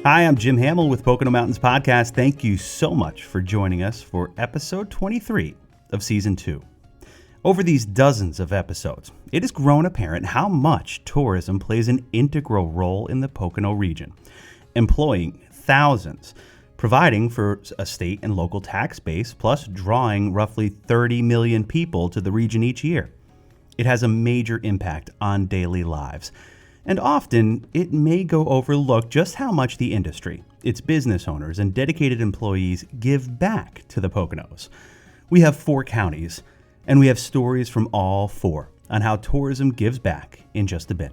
Hi, I'm Jim Hamill with Pocono Mountains Podcast. Thank you so much for joining us for episode 23 of season 2. Over these dozens of episodes, it has grown apparent how much tourism plays an integral role in the Pocono region, employing thousands, providing for a state and local tax base, plus drawing roughly 30 million people to the region each year. It has a major impact on daily lives. And often, it may go overlooked just how much the industry, its business owners, and dedicated employees give back to the Poconos. We have 4 counties, and we have stories from all 4 on how tourism gives back in just a bit.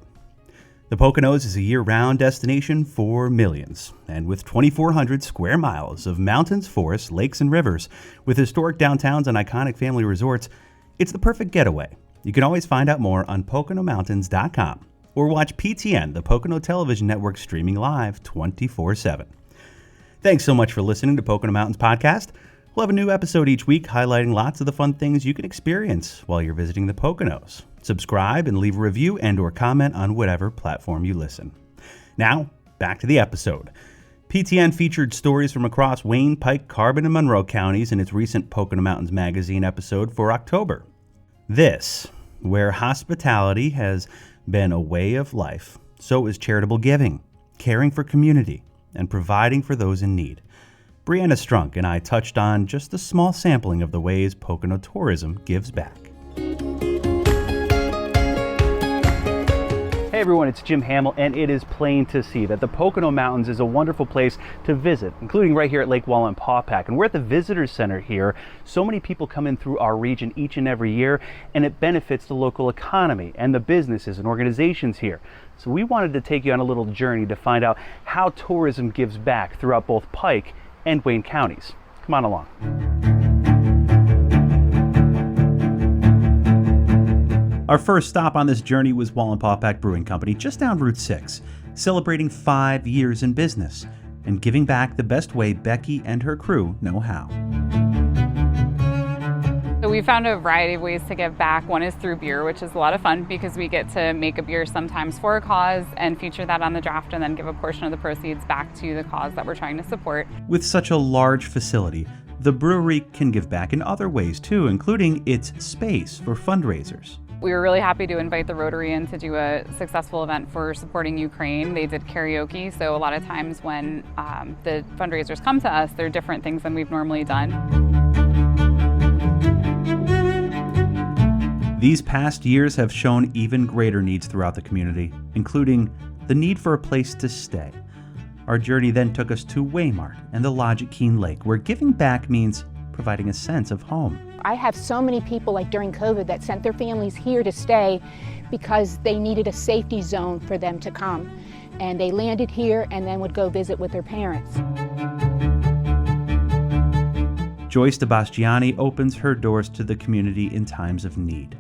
The Poconos is a year-round destination for millions, and with 2,400 square miles of mountains, forests, lakes, and rivers, with historic downtowns and iconic family resorts, it's the perfect getaway. You can always find out more on PoconoMountains.com. Or watch PTN, the Pocono Television Network, streaming live 24/7. Thanks so much for listening to Pocono Mountains Podcast. We'll have a new episode each week highlighting lots of the fun things you can experience while you're visiting the Poconos. Subscribe and leave a review and or comment on whatever platform you listen. Now, back to the episode. PTN featured stories from across Wayne, Pike, Carbon, and Monroe counties in its recent Pocono Mountains Magazine episode for October. This, where hospitality has been a way of life, so is charitable giving, caring for community, and providing for those in need. Brianna Strunk and I touched on just a small sampling of the ways Pocono tourism gives back. Hey everyone, it's Jim Hamill, and it is plain to see that the Pocono Mountains is a wonderful place to visit, including right here at Lake Wallenpaupack. And we're at the Visitor Center here. So many people come in through our region each and every year, and it benefits the local economy and the businesses and organizations here. So we wanted to take you on a little journey to find out how tourism gives back throughout both Pike and Wayne counties. Come on along. Our first stop on this journey was Wallenpaupack Brewing Company, just down Route 6, celebrating 5 years in business and giving back the best way Becky and her crew know how. So we found a variety of ways to give back. One is through beer, which is a lot of fun because we get to make a beer sometimes for a cause and feature that on the draft and then give a portion of the proceeds back to the cause that we're trying to support. With such a large facility, the brewery can give back in other ways too, including its space for fundraisers. We were really happy to invite the Rotary in to do a successful event for supporting Ukraine. They did karaoke, so a lot of times when the fundraisers come to us, they're different things than we've normally done. These past years have shown even greater needs throughout the community, including the need for a place to stay. Our journey then took us to Waymart and the lodge at Keene Lake, where giving back means providing a sense of home. I have so many people, like during COVID, that sent their families here to stay because they needed a safety zone for them to come. And they landed here and then would go visit with their parents. Joyce DeBastiani opens her doors to the community in times of need,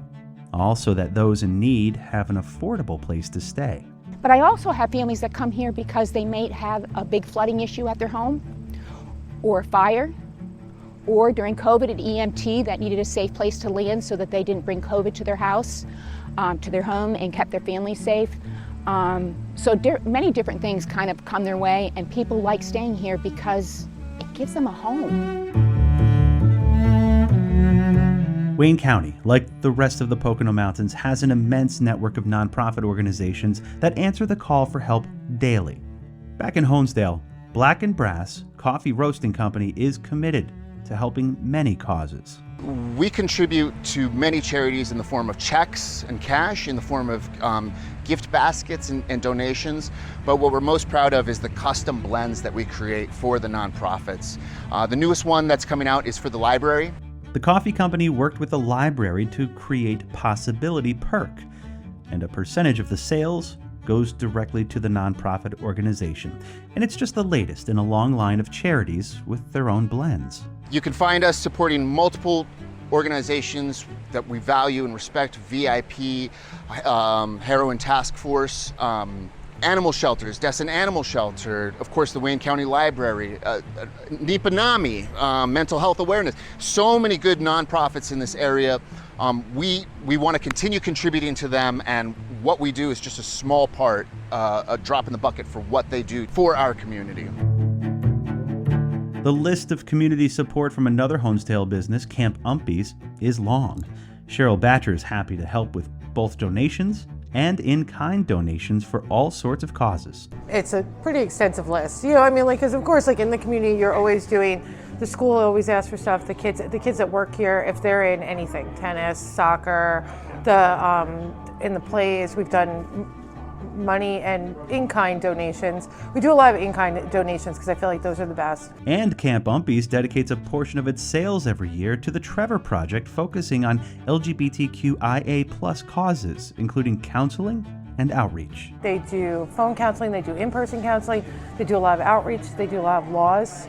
also that those in need have an affordable place to stay. But I also have families that come here because they may have a big flooding issue at their home, or a fire, or during COVID, an EMT that needed a safe place to land so that they didn't bring COVID to their house, to their home, and kept their family safe. Many different things kind of come their way, and people like staying here because it gives them a home. Wayne County, like the rest of the Pocono Mountains, has an immense network of nonprofit organizations that answer the call for help daily. Back in Honesdale, Black and Brass Coffee Roasting Company is committed to helping many causes. We contribute to many charities in the form of checks and cash, in the form of gift baskets and donations, but what we're most proud of is the custom blends that we create for the nonprofits. The newest one that's coming out is for the library. The coffee company worked with the library to create Possibility Perk, and a percentage of the sales goes directly to the nonprofit organization. And it's just the latest in a long line of charities with their own blends. You can find us supporting multiple organizations that we value and respect: VIP, Heroin Task Force, animal shelters, Destin Animal Shelter, of course the Wayne County Library, Nipanami, mental health awareness. So many good nonprofits in this area. We want to continue contributing to them, and what we do is just a small part, a drop in the bucket for what they do for our community. The list of community support from another Honesdale business, Camp Umpy's, is long. Cheryl Batcher is happy to help with both donations and in-kind donations for all sorts of causes. It's a pretty extensive list. Because of course, like in the community, you're always doing, the school always asks for stuff. The kids that work here, if they're in anything, tennis, soccer, in the plays, we've done money and in-kind donations. We do a lot of in-kind donations because I feel like those are the best. And Camp Umpy's dedicates a portion of its sales every year to the Trevor Project, focusing on LGBTQIA+ causes, including counseling and outreach. They do phone counseling, they do in-person counseling, they do a lot of outreach, they do a lot of laws,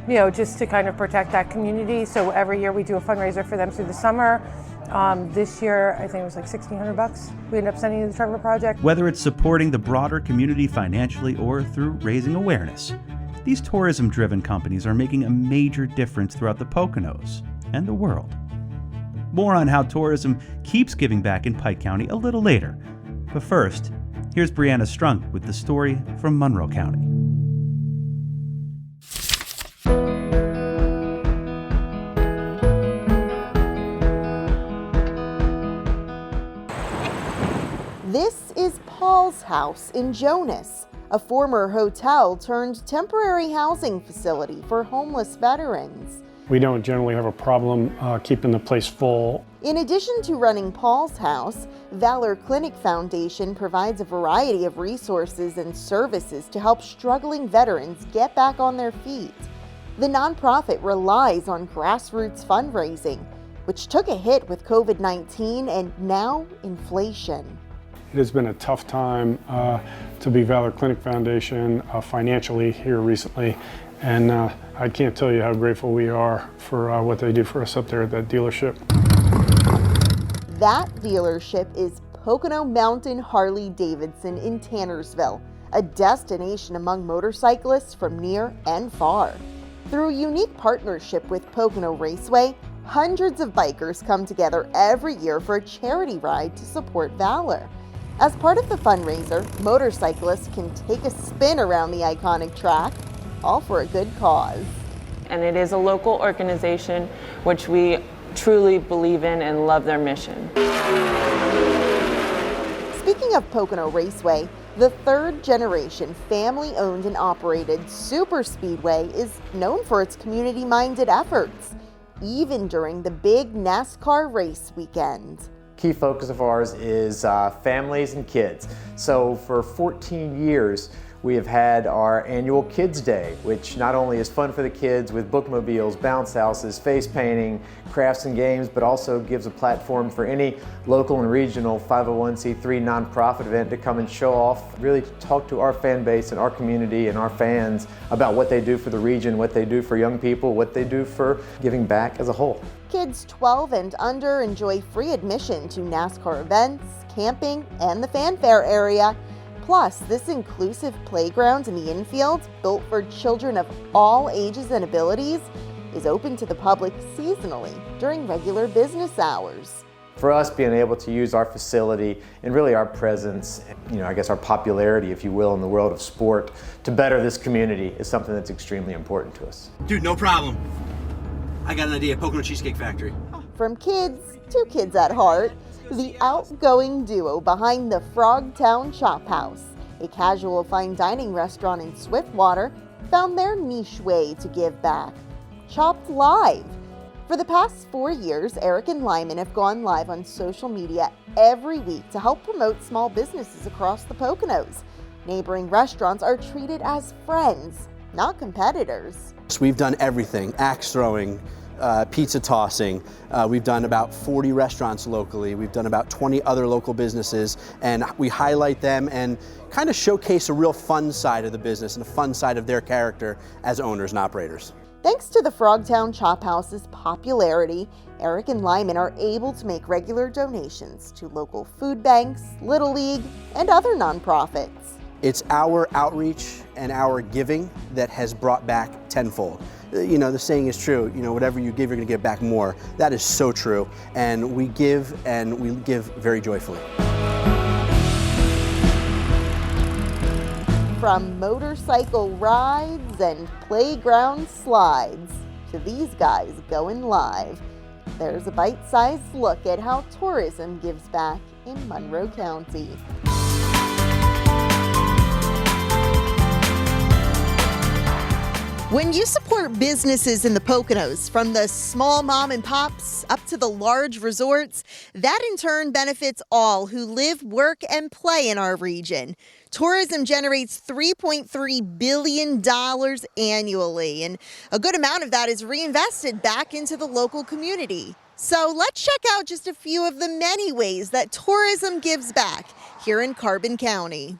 just to kind of protect that community. So every year we do a fundraiser for them through the summer. This year, I think it was like $1,600 we ended up sending to the Trevor Project. Whether it's supporting the broader community financially or through raising awareness, these tourism-driven companies are making a major difference throughout the Poconos and the world. More on how tourism keeps giving back in Pike County a little later. But first, here's Brianna Strunk with the story from Monroe County. This is Paul's house in Jonas, a former hotel turned temporary housing facility for homeless veterans. We don't generally have a problem keeping the place full. In addition to running Paul's house, Valor Clinic Foundation provides a variety of resources and services to help struggling veterans get back on their feet. The nonprofit relies on grassroots fundraising, which took a hit with COVID-19 and now inflation. It has been a tough time to be Valor Clinic Foundation financially here recently, and I can't tell you how grateful we are for what they do for us up there at that dealership. That dealership is Pocono Mountain Harley Davidson in Tannersville, a destination among motorcyclists from near and far. Through a unique partnership with Pocono Raceway, hundreds of bikers come together every year for a charity ride to support Valor. As part of the fundraiser, motorcyclists can take a spin around the iconic track, all for a good cause. And it is a local organization which we truly believe in and love their mission. Speaking of Pocono Raceway, the third generation family-owned and operated super speedway is known for its community-minded efforts, even during the big NASCAR race weekend. Key focus of ours is families and kids. So for 14 years, we have had our annual Kids Day, which not only is fun for the kids with bookmobiles, bounce houses, face painting, crafts and games, but also gives a platform for any local and regional 501c3 nonprofit event to come and show off, really talk to our fan base and our community and our fans about what they do for the region, what they do for young people, what they do for giving back as a whole. Kids 12 and under enjoy free admission to NASCAR events, camping, and the fanfare area. Plus, this inclusive playground in the infield, built for children of all ages and abilities, is open to the public seasonally during regular business hours. For us, being able to use our facility and really our presence, I guess our popularity, if you will, in the world of sport to better this community is something that's extremely important to us. Dude, no problem. I got an idea, Pocono Cheesecake Factory. From kids to kids at heart, the outgoing duo behind the Frogtown Chop House, a casual fine dining restaurant in Swiftwater, found their niche way to give back: Chopped Live. For the past 4 years, Eric and Lyman have gone live on social media every week to help promote small businesses across the Poconos. Neighboring restaurants are treated as friends, not competitors. We've done everything: axe throwing, pizza tossing. We've done about 40 restaurants locally. We've done about 20 other local businesses, and we highlight them and kind of showcase a real fun side of the business and a fun side of their character as owners and operators. Thanks to the Frogtown Chop House's popularity, Eric and Lyman are able to make regular donations to local food banks, Little League, and other nonprofits. It's our outreach and our giving that has brought back tenfold. You know, the saying is true, you know, whatever you give, you're gonna get back more. That is so true, and we give very joyfully. From motorcycle rides and playground slides to these guys going live, there's a bite-sized look at how tourism gives back in Monroe County. When you support businesses in the Poconos, from the small mom and pops up to the large resorts, that in turn benefits all who live, work, and play in our region. Tourism generates $3.3 billion annually, and a good amount of that is reinvested back into the local community. So let's check out just a few of the many ways that tourism gives back here in Carbon County.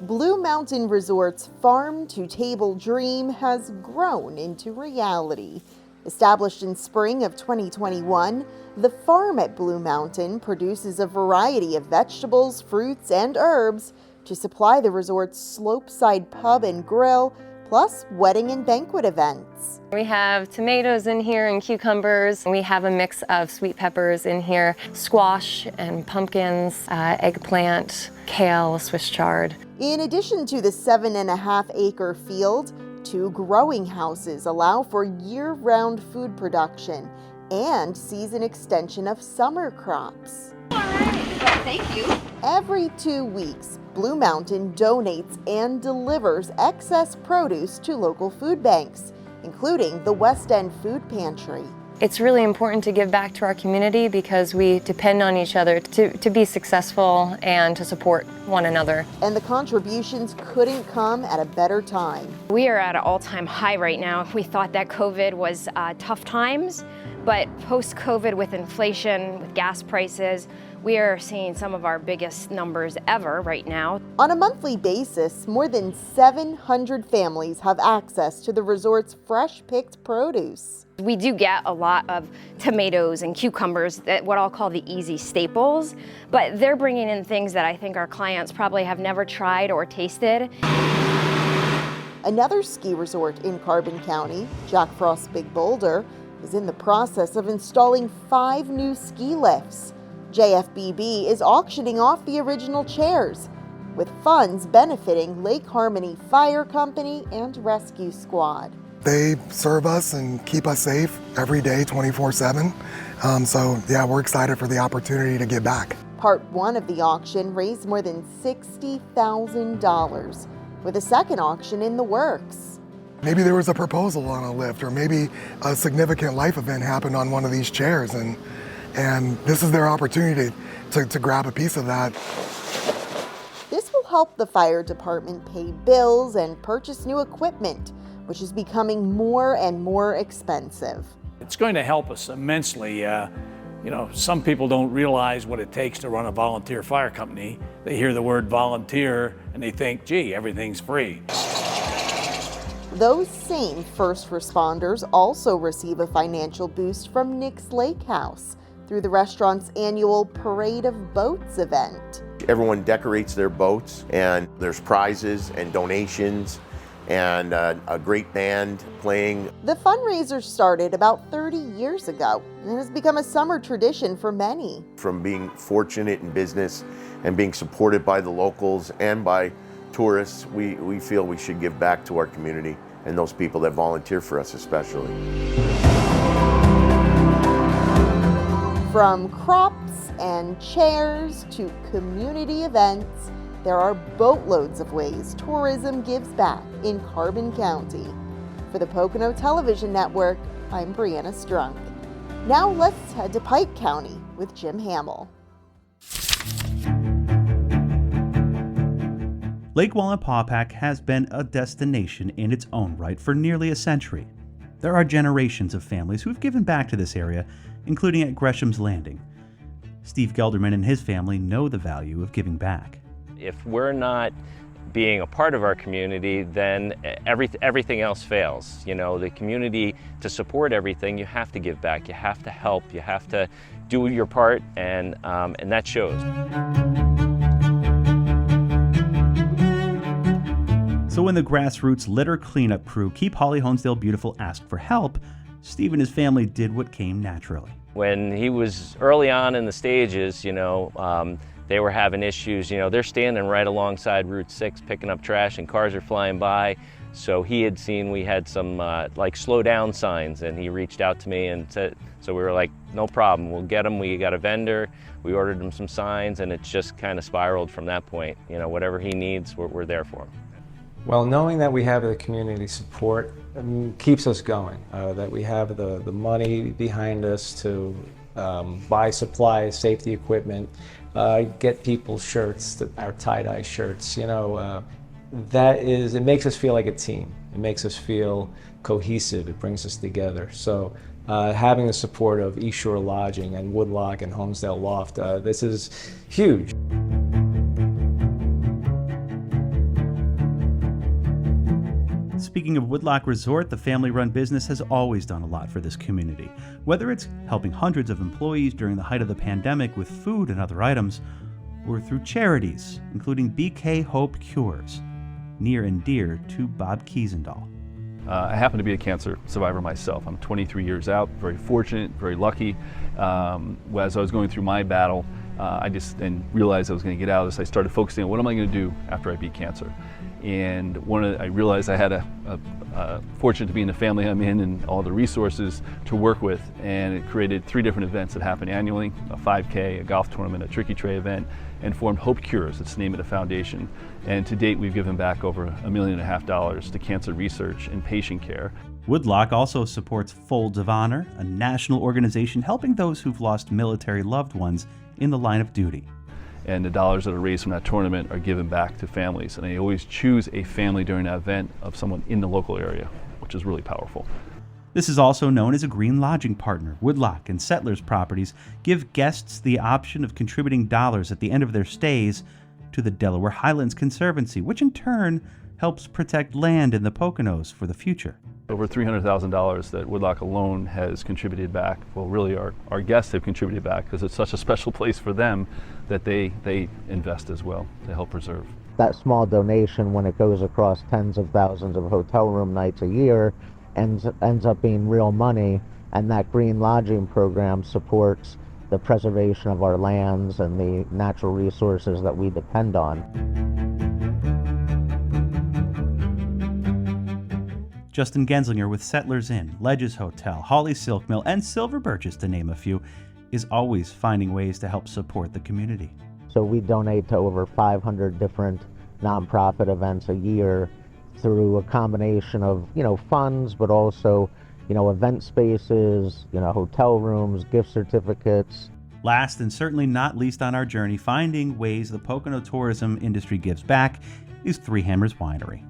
Blue Mountain Resort's farm-to-table dream has grown into reality. Established in spring of 2021, the farm at Blue Mountain produces a variety of vegetables, fruits, and herbs to supply the resort's slopeside pub and grill, plus wedding and banquet events. We have tomatoes in here and cucumbers. We have a mix of sweet peppers in here, squash and pumpkins, eggplant, kale, Swiss chard. In addition to the 7.5-acre field, 2 growing houses allow for year-round food production and season extension of summer crops. All right, thank you. Every 2 weeks, Blue Mountain donates and delivers excess produce to local food banks, including the West End Food Pantry. It's really important to give back to our community because we depend on each other to be successful and to support one another. And the contributions couldn't come at a better time. We are at an all-time high right now. We thought that COVID was tough times, but post-COVID with inflation, with gas prices, we are seeing some of our biggest numbers ever right now. On a monthly basis, more than 700 families have access to the resort's fresh-picked produce. We do get a lot of tomatoes and cucumbers, what I'll call the easy staples, but they're bringing in things that I think our clients probably have never tried or tasted. Another ski resort in Carbon County, Jack Frost Big Boulder, is in the process of installing 5 new ski lifts. JFBB is auctioning off the original chairs, with funds benefiting Lake Harmony Fire Company and Rescue Squad. They serve us and keep us safe every day, 24/7. So yeah, we're excited for the opportunity to give back. Part 1 of the auction raised more than $60,000, with a second auction in the works. Maybe there was a proposal on a lift, or maybe a significant life event happened on one of these chairs, and this is their opportunity to grab a piece of that. This will help the fire department pay bills and purchase new equipment, which is becoming more and more expensive. It's going to help us immensely. You know, some people don't realize what it takes to run a volunteer fire company. They hear the word volunteer and they think, gee, everything's free. Those same first responders also receive a financial boost from Nick's Lake House through the restaurant's annual Parade of Boats event. Everyone decorates their boats, and there's prizes and donations and a great band playing. The fundraiser started about 30 years ago and has become a summer tradition for many. From being fortunate in business and being supported by the locals and by tourists, we feel we should give back to our community and those people that volunteer for us especially. From crops and chairs to community events, there are boatloads of ways tourism gives back in Carbon County. For the Pocono Television Network, I'm Brianna Strunk. Now let's head to Pike County with Jim Hamill. Lake Wallenpaupack has been a destination in its own right for nearly a century. There are generations of families who've given back to this area, including at Gresham's Landing. Steve Gelderman and his family know the value of giving back. If we're not being a part of our community, then everything else fails. You know, the community, to support everything, you have to give back, you have to help, you have to do your part, and that shows. So when the grassroots litter cleanup crew Keep Holly Honesdale Beautiful asked for help, Steve and his family did what came naturally. When he was early on in the stages, you know, they were having issues. You know, they're standing right alongside Route 6 picking up trash and cars are flying by. So he had seen we had some like slow down signs, and he reached out to me and said, so we were like, no problem, we'll get them. We got a vendor, we ordered him some signs, and it's just kind of spiraled from that point. You know, whatever he needs, we're there for him. Well, knowing that we have the community support keeps us going, that we have the money behind us to buy supplies, safety equipment, get people shirts, our tie-dye shirts, you know, it makes us feel like a team. It makes us feel cohesive. It brings us together. So having the support of East Shore Lodging and Woodlock and Honesdale Loft, this is huge. Speaking of Woodlock Resort, the family-run business has always done a lot for this community. Whether it's helping hundreds of employees during the height of the pandemic with food and other items, or through charities, including BK Hope Cures, near and dear to Bob Kiesendahl. I happen to be a cancer survivor myself. I'm 23 years out, very fortunate, very lucky. As I was going through my battle, I just realized I was going to get out of this. I started focusing on what am I going to do after I beat cancer. And I realized I had a fortunate to be in the family I'm in and all the resources to work with, and it created 3 different events that happen annually: a 5K, a golf tournament, a tricky tray event, and formed Hope Cures. It's the name of the foundation. And to date, we've given back over $1.5 million to cancer research and patient care. Woodlock also supports Folds of Honor, a national organization helping those who've lost military loved ones in the line of duty. And the dollars that are raised from that tournament are given back to families. And I always choose a family during that event of someone in the local area, which is really powerful. This is also known as a green lodging partner. Woodlock and Settlers Properties give guests the option of contributing dollars at the end of their stays to the Delaware Highlands Conservancy, which in turn helps protect land in the Poconos for the future. Over $300,000 that Woodlock alone has contributed back. Well, really our guests have contributed back because it's such a special place for them that they invest as well to help preserve. That small donation, when it goes across tens of thousands of hotel room nights a year, ends up being real money, and that green lodging program supports the preservation of our lands and the natural resources that we depend on. Justin Genslinger with Settlers Inn, Ledges Hotel, Hawley Silk Mill, and Silver Birches, to name a few, is always finding ways to help support the community. So we donate to over 500 different nonprofit events a year through a combination of, funds, but also, event spaces, hotel rooms, gift certificates. Last and certainly not least on our journey, finding ways the Pocono tourism industry gives back, is Three Hammers Winery.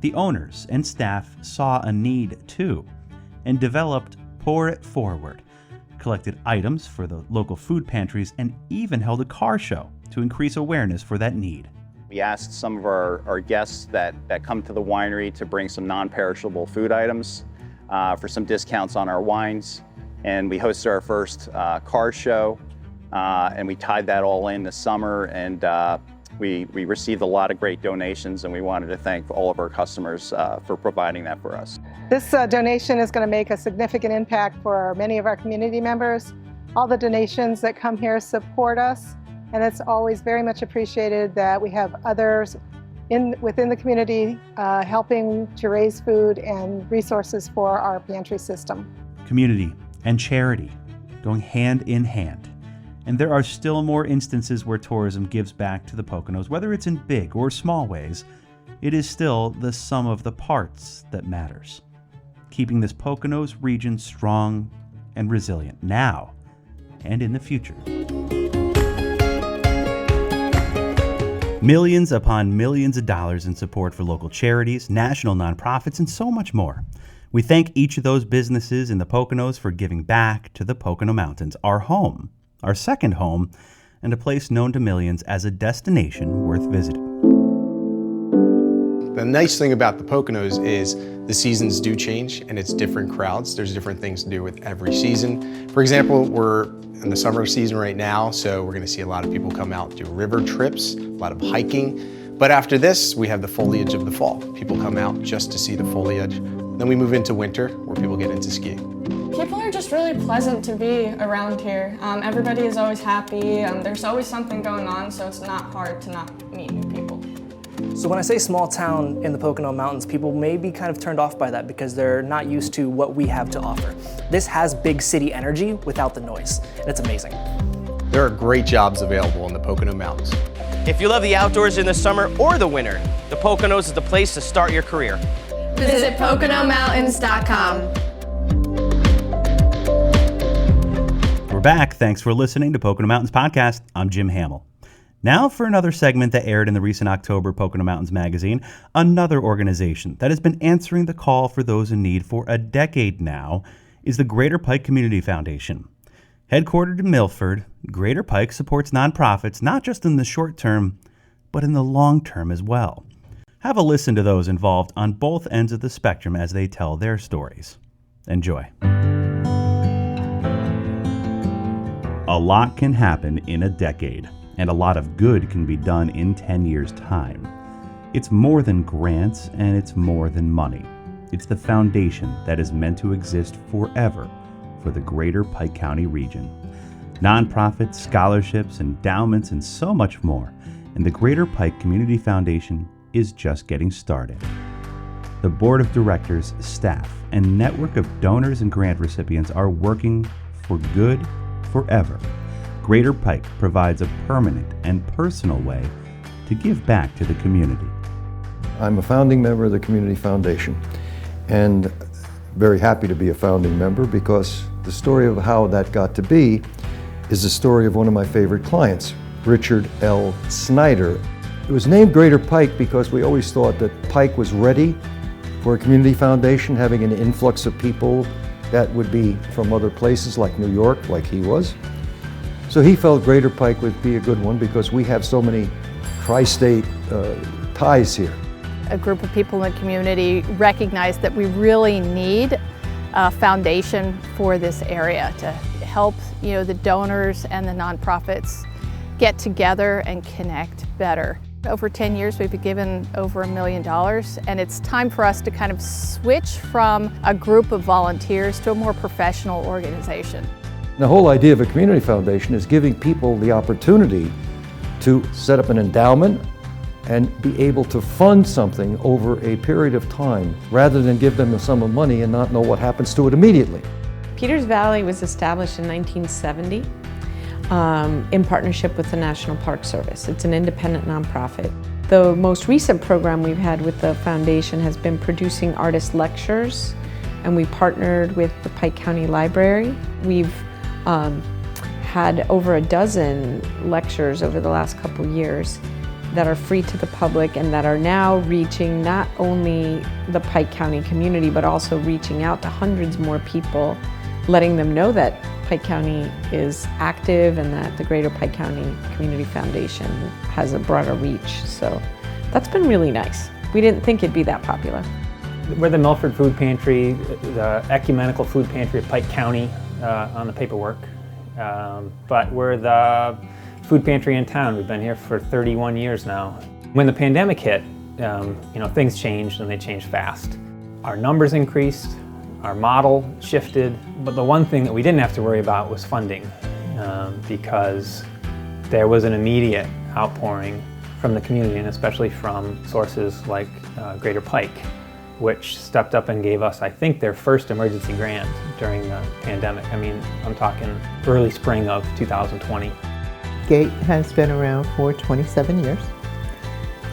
The owners and staff saw a need too, and developed Pour It Forward, collected items for the local food pantries, and even held a car show to increase awareness for that need. We asked some of our guests that come to the winery to bring some non-perishable food items for some discounts on our wines, and we hosted our first car show, and we tied that all in this summer, and we received a lot of great donations, and we wanted to thank all of our customers for providing that for us. This donation is going to make a significant impact for many of our community members. All the donations that come here support us, and it's always very much appreciated that we have others within the community helping to raise food and resources for our pantry system. Community and charity going hand in hand. And there are still more instances where tourism gives back to the Poconos, whether it's in big or small ways. It is still the sum of the parts that matters, keeping this Poconos region strong and resilient now and in the future. Millions upon millions of dollars in support for local charities, national nonprofits, and so much more. We thank each of those businesses in the Poconos for giving back to the Pocono Mountains, our home, our second home, and a place known to millions as a destination worth visiting. The nice thing about the Poconos is the seasons do change and it's different crowds. There's different things to do with every season. For example, we're in the summer season right now, so we're gonna see a lot of people come out do river trips, a lot of hiking. But after this, we have the foliage of the fall. People come out just to see the foliage. Then we move into winter, where people get into skiing. People are just really pleasant to be around here. Everybody is always happy. There's always something going on, so it's not hard to not meet new people. So when I say small town in the Pocono Mountains, people may be kind of turned off by that because they're not used to what we have to offer. This has big city energy without the noise, and it's amazing. There are great jobs available in the Pocono Mountains. If you love the outdoors in the summer or the winter, the Poconos is the place to start your career. Visit PoconoMountains.com. We're back. Thanks for listening to Pocono Mountains Podcast. I'm Jim Hamill. Now for another segment that aired in the recent October Pocono Mountains magazine, another organization that has been answering the call for those in need for a decade now is the Greater Pike Community Foundation. Headquartered in Milford, Greater Pike supports nonprofits not just in the short term, but in the long term as well. Have a listen to those involved on both ends of the spectrum as they tell their stories. Enjoy. A lot can happen in a decade, and a lot of good can be done in 10 years' time. It's more than grants, and it's more than money. It's the foundation that is meant to exist forever for the Greater Pike County region. Nonprofits, scholarships, endowments, and so much more. And the Greater Pike Community Foundation is just getting started. The board of directors, staff, and network of donors and grant recipients are working for good forever. Greater Pike provides a permanent and personal way to give back to the community. I'm a founding member of the Community Foundation, and very happy to be a founding member because the story of how that got to be is the story of one of my favorite clients, Richard L. Snyder. It was named Greater Pike because we always thought that Pike was ready for a community foundation, having an influx of people that would be from other places like New York, like he was. So he felt Greater Pike would be a good one because we have so many tri-state ties here. A group of people in the community recognized that we really need a foundation for this area to help, the donors and the nonprofits get together and connect better. Over 10 years, we've been given over $1 million, and it's time for us to kind of switch from a group of volunteers to a more professional organization. The whole idea of a community foundation is giving people the opportunity to set up an endowment and be able to fund something over a period of time rather than give them a sum of money and not know what happens to it immediately. Peters Valley was established in 1970 in partnership with the National Park Service. It's an independent nonprofit. The most recent program we've had with the foundation has been producing artist lectures, and we partnered with the Pike County Library. We've had over a dozen lectures over the last couple years that are free to the public and that are now reaching not only the Pike County community, but also reaching out to hundreds more people, letting them know that Pike County is active and that the Greater Pike County Community Foundation has a broader reach. So that's been really nice. We didn't think it'd be that popular. We're the Milford Food Pantry, the ecumenical food pantry of Pike County on the paperwork. But we're the food pantry in town. We've been here for 31 years now. When the pandemic hit, things changed and they changed fast. Our numbers increased, our model shifted, but the one thing that we didn't have to worry about was funding because there was an immediate outpouring from the community and especially from sources like Greater Pike, which stepped up and gave us, I think, their first emergency grant during the pandemic. I'm talking early spring of 2020. GATE has been around for 27 years,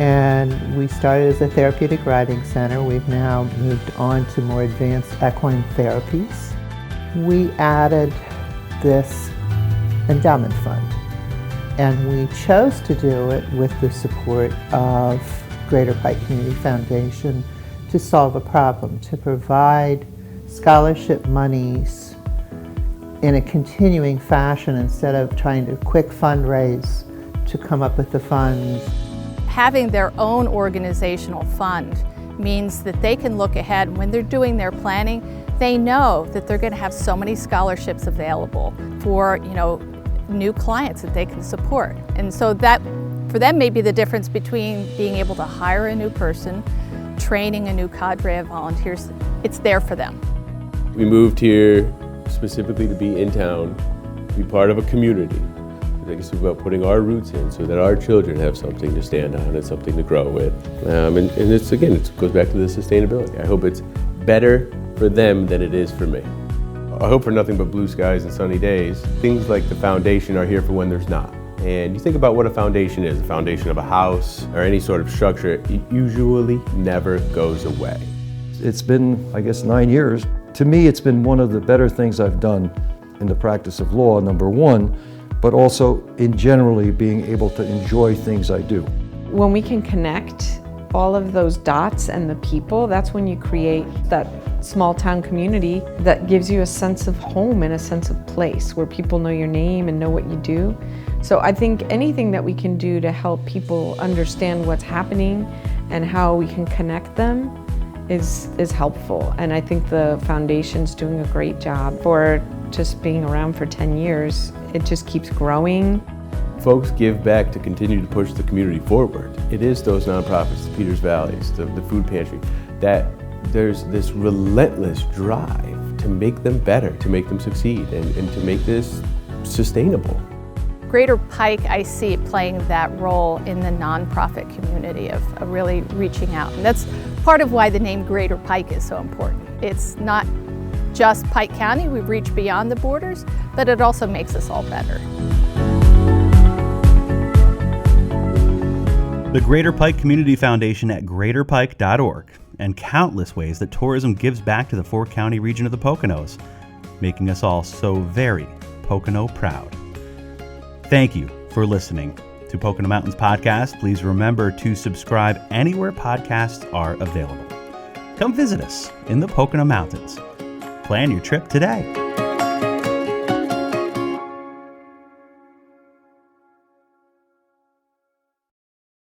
and we started as a therapeutic riding center. We've now moved on to more advanced equine therapies. We added this endowment fund, and we chose to do it with the support of Greater Pike Community Foundation to solve a problem, to provide scholarship monies in a continuing fashion instead of trying to quick fundraise to come up with the funds. having their own organizational fund means that they can look ahead when they're doing their planning. They know that they're going to have so many scholarships available for, new clients that they can support. And so that, for them, may be the difference between being able to hire a new person, training a new cadre of volunteers. It's there for them. We moved here specifically to be in town, be part of a community. I guess it's about putting our roots in so that our children have something to stand on and something to grow with. And it's, again, it goes back to the sustainability. I hope it's better for them than it is for me. I hope for nothing but blue skies and sunny days. Things like the foundation are here for when there's not. And you think about what a foundation is, a foundation of a house or any sort of structure, it usually never goes away. It's been, I guess, 9 years. To me, it's been one of the better things I've done in the practice of law, number one, but also in generally being able to enjoy things I do. When we can connect all of those dots and the people, that's when you create that small town community that gives you a sense of home and a sense of place where people know your name and know what you do. So I think anything that we can do to help people understand what's happening and how we can connect them is helpful. And I think the foundation's doing a great job. For just being around for 10 years, it just keeps growing. Folks give back to continue to push the community forward. It is those nonprofits, the Peters Valleys, the food pantry, that there's this relentless drive to make them better, to make them succeed, and to make this sustainable. Greater Pike, I see playing that role in the nonprofit community of really reaching out. And that's part of why the name Greater Pike is so important. It's not just Pike County, we've reached beyond the borders, but it also makes us all better. The Greater Pike Community Foundation at greaterpike.org, and countless ways that tourism gives back to the four-county region of the Poconos, making us all so very Pocono proud. Thank you for listening to Pocono Mountains Podcast. Please remember to subscribe anywhere podcasts are available. Come visit us in the Pocono Mountains. Plan your trip today.